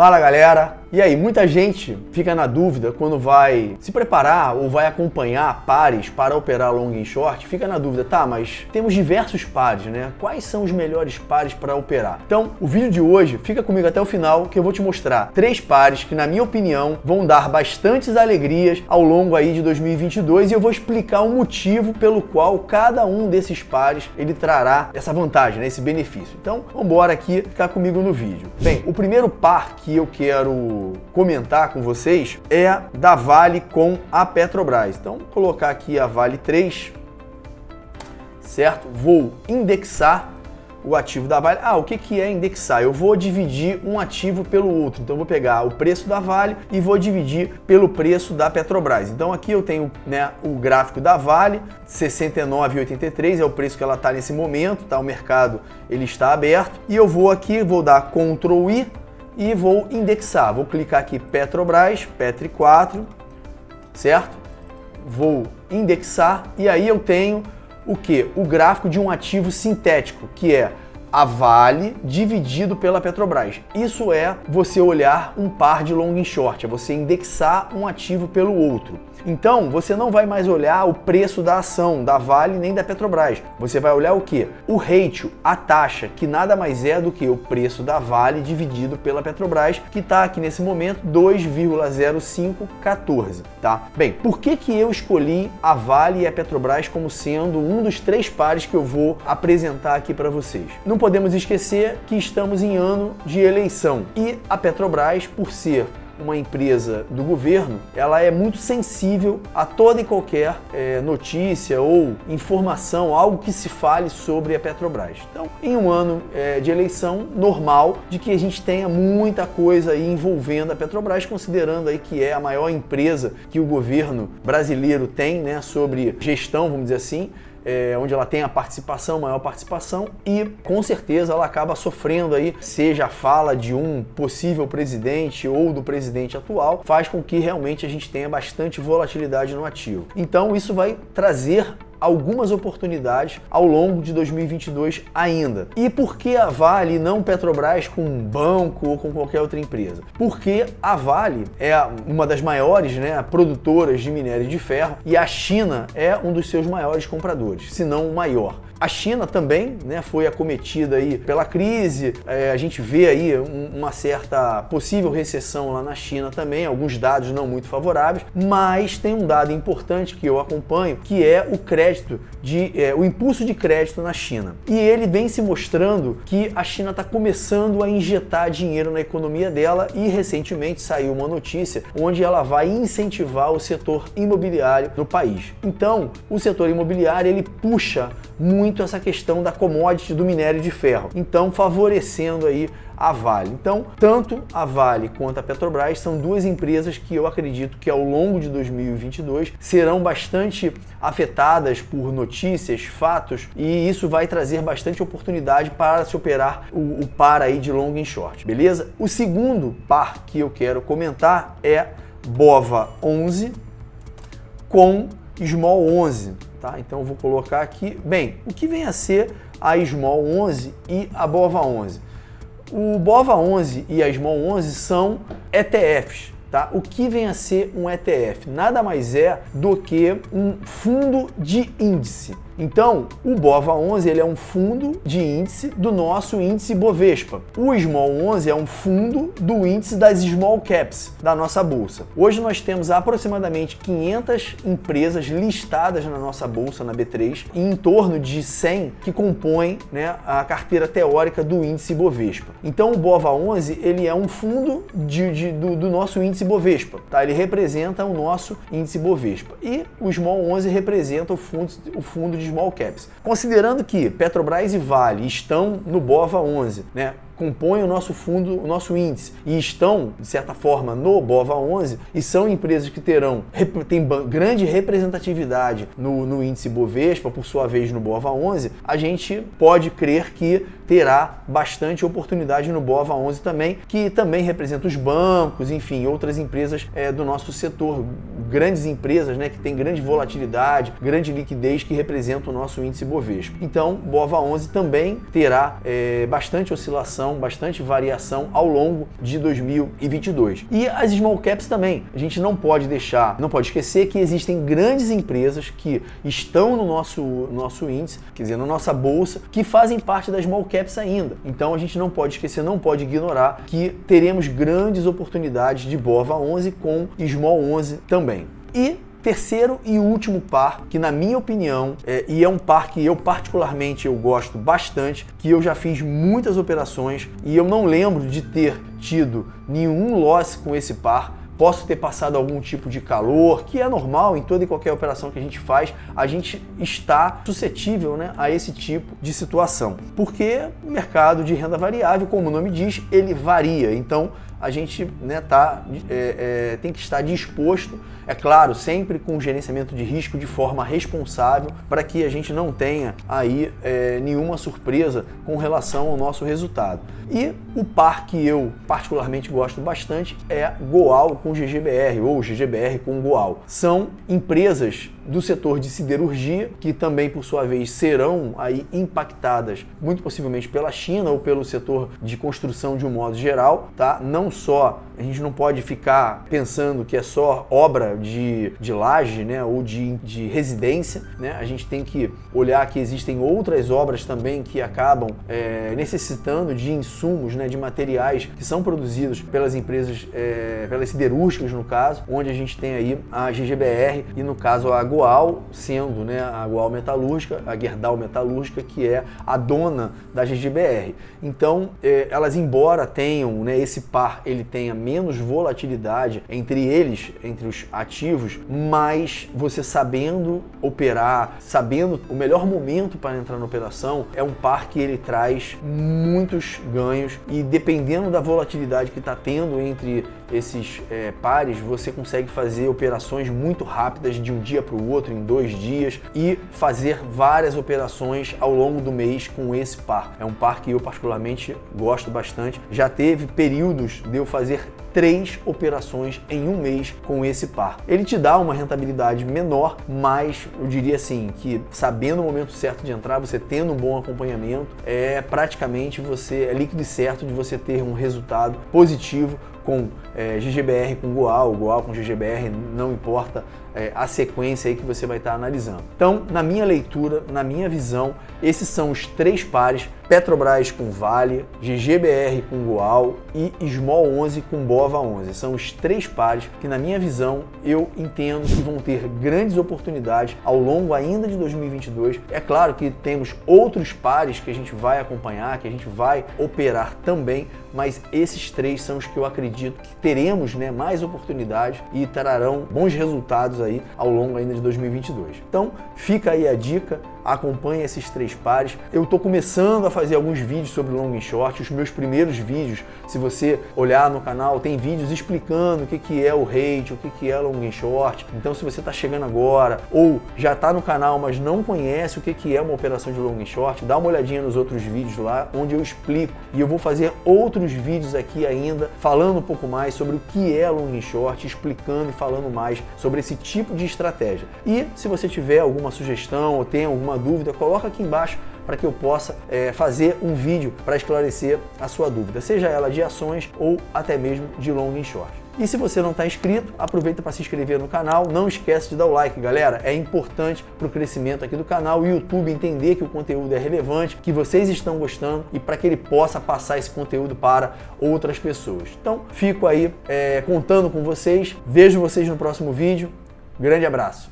Fala galera! E aí, muita gente fica na dúvida quando vai se preparar ou vai acompanhar pares para operar long e short, fica na dúvida, tá, mas temos diversos pares, né? Quais são os melhores pares para operar? Então, o vídeo de hoje, fica comigo até o final que eu vou te mostrar 3 pares que, na minha opinião, vão dar bastantes alegrias ao longo aí de 2022 e eu vou explicar o motivo pelo qual cada um desses pares ele trará essa vantagem, né? Esse benefício. Então, vamos embora aqui, ficar comigo no vídeo. Bem, o primeiro par que eu quero comentar com vocês é da Vale com a Petrobras. Então, vou colocar aqui a Vale 3, certo? Vou indexar o ativo da Vale. O que é indexar? Eu vou dividir um ativo pelo outro. Então, eu vou pegar o preço da Vale e vou dividir pelo preço da Petrobras. Então, aqui eu tenho, né, o gráfico da Vale, R$ 69,83 é o preço que ela está nesse momento, tá? O mercado ele está aberto. E eu vou aqui, vou dar Ctrl I e vou indexar. Vou clicar aqui Petrobras, Petri 4, certo? Vou indexar e aí eu tenho o que? O gráfico de um ativo sintético, que é a Vale dividido pela Petrobras. Isso é você olhar um par de long e short, é você indexar um ativo pelo outro. Então, você não vai mais olhar o preço da ação da Vale nem da Petrobras. Você vai olhar o quê? O ratio, a taxa, que nada mais é do que o preço da Vale dividido pela Petrobras, que está aqui nesse momento 2,0514, tá? Bem, por que eu escolhi a Vale e a Petrobras como sendo um dos 3 pares que eu vou apresentar aqui para vocês? Não podemos esquecer que estamos em ano de eleição e a Petrobras, por ser uma empresa do governo, ela é muito sensível a toda e qualquer notícia ou informação, algo que se fale sobre a Petrobras. Então, em um ano de eleição, normal de que a gente tenha muita coisa aí envolvendo a Petrobras, considerando aí que é a maior empresa que o governo brasileiro tem, né, sobre gestão, vamos dizer assim, onde ela tem a participação, maior participação, e com certeza ela acaba sofrendo aí, seja a fala de um possível presidente ou do presidente atual, faz com que realmente a gente tenha bastante volatilidade no ativo. Então isso vai trazer algumas oportunidades ao longo de 2022 ainda. E por que a Vale e não Petrobras com um banco ou com qualquer outra empresa? Porque a Vale é uma das maiores, né, produtoras de minério de ferro e a China é um dos seus maiores compradores, se não o maior. A China também, né, foi acometida aí pela crise, a gente vê aí uma certa possível recessão lá na China também, alguns dados não muito favoráveis, mas tem um dado importante que eu acompanho, que é o crédito, o impulso de crédito na China. E ele vem se mostrando que a China está começando a injetar dinheiro na economia dela e recentemente saiu uma notícia onde ela vai incentivar o setor imobiliário no país. Então, o setor imobiliário ele puxa muito essa questão da commodity do minério de ferro, então favorecendo aí a Vale. Então, tanto a Vale quanto a Petrobras são duas empresas que eu acredito que ao longo de 2022 serão bastante afetadas por notícias, fatos, e isso vai trazer bastante oportunidade para se operar o par aí de long e short, beleza? O segundo par que eu quero comentar é BOVA 11 com Small 11. Tá? Então eu vou colocar aqui, bem, o que vem a ser a Small 11 e a BOVA 11? O BOVA 11 e a Small 11 são ETFs. Tá? O que vem a ser um ETF? Nada mais é do que um fundo de índice. Então, o BOVA 11 ele é um fundo de índice do nosso índice Bovespa. O Small 11 é um fundo do índice das Small Caps da nossa bolsa. Hoje nós temos aproximadamente 500 empresas listadas na nossa bolsa, na B3, e em torno de 100 que compõem, né, a carteira teórica do índice Bovespa. Então, o BOVA 11 ele é um fundo do nosso índice Bovespa. Tá? Ele representa o nosso índice Bovespa. E o Small 11 representa o fundo de Small Caps. Considerando que Petrobras e Vale estão no BOVA 11, né, compõem o nosso fundo, o nosso índice, e estão, de certa forma, no BOVA 11, e são empresas que têm grande representatividade no índice Bovespa, por sua vez no BOVA 11, a gente pode crer que terá bastante oportunidade no BOVA 11 também, que também representa os bancos, enfim, outras empresas do nosso setor, grandes empresas, né, que têm grande volatilidade, grande liquidez, que representam o nosso índice Bovespa. Então, BOVA 11 também terá bastante oscilação oscilação, bastante variação ao longo de 2022. E as small caps também. A gente não pode esquecer que existem grandes empresas que estão no nosso índice, quer dizer, na nossa bolsa, que fazem parte das small caps ainda. Então a gente não pode esquecer, não pode ignorar que teremos grandes oportunidades de BOVA 11 com Small 11 também. E terceiro e último par, que na minha opinião, e é um par que eu particularmente gosto bastante, que eu já fiz muitas operações e eu não lembro de ter tido nenhum loss com esse par. Posso ter passado algum tipo de calor, que é normal em toda e qualquer operação que a gente faz, a gente está suscetível, né, a esse tipo de situação. Porque o mercado de renda variável, como o nome diz, ele varia. Então a gente, né, tem que estar disposto, é claro, sempre com gerenciamento de risco de forma responsável, para que a gente não tenha aí nenhuma surpresa com relação ao nosso resultado. E o par que eu particularmente gosto bastante é Goal com GGBR ou GGBR com Goal. São empresas do setor de siderurgia, que também por sua vez serão aí impactadas muito possivelmente pela China ou pelo setor de construção de um modo geral, tá? Não só, a gente não pode ficar pensando que é só obra de laje, né, ou de residência, né? A gente tem que olhar que existem outras obras também que acabam necessitando de insumos, né, de materiais que são produzidos pelas empresas, pelas siderúrgicas no caso, onde a gente tem aí a GGBR e no caso a Goal, sendo, né, a Goal Metalúrgica, a Gerdau Metalúrgica, que é a dona da GGBR. Então, elas, embora tenham, né, esse par, ele tenha menos volatilidade entre eles, entre os ativos, mas você sabendo operar, sabendo o melhor momento para entrar na operação, é um par que ele traz muitos ganhos e dependendo da volatilidade que está tendo entre esses pares, você consegue fazer operações muito rápidas de um dia para o outro, em 2 dias, e fazer várias operações ao longo do mês com esse par. É um par que eu particularmente gosto bastante. Já teve períodos de eu fazer 3 operações em um mês com esse par. Ele te dá uma rentabilidade menor, mas eu diria assim, que sabendo o momento certo de entrar, você tendo um bom acompanhamento, praticamente é líquido e certo de você ter um resultado positivo com GGBR com Goal, Goal com GGBR, não importa a sequência aí que você vai estar analisando. Então, na minha leitura, na minha visão, esses são os 3 pares: Petrobras com Vale, GGBR com Goal e Small 11 com BOVA 11. São os 3 pares que, na minha visão, eu entendo que vão ter grandes oportunidades ao longo ainda de 2022. É claro que temos outros pares que a gente vai acompanhar, que a gente vai operar também, mas esses 3 são os que eu acredito que teremos, né, mais oportunidades e trarão bons resultados aí ao longo ainda de 2022. Então, fica aí a dica. Acompanhe esses 3 pares. Eu estou começando a fazer alguns vídeos sobre long e short. Os meus primeiros vídeos, se você olhar no canal, tem vídeos explicando o que é o rate, o que é long e short. Então, se você está chegando agora ou já está no canal, mas não conhece o que é uma operação de long e short, dá uma olhadinha nos outros vídeos lá, onde eu explico. E eu vou fazer outros vídeos aqui ainda, falando um pouco mais sobre o que é long e short, explicando e falando mais sobre esse tipo de estratégia. E se você tiver alguma sugestão ou tem alguma dúvida, coloca aqui embaixo para que eu possa fazer um vídeo para esclarecer a sua dúvida, seja ela de ações ou até mesmo de long e short. E se você não está inscrito, aproveita para se inscrever no canal. Não esquece de dar o like, galera. É importante para o crescimento aqui do canal, o YouTube entender que o conteúdo é relevante, que vocês estão gostando e para que ele possa passar esse conteúdo para outras pessoas. Então, fico aí contando com vocês. Vejo vocês no próximo vídeo. Grande abraço.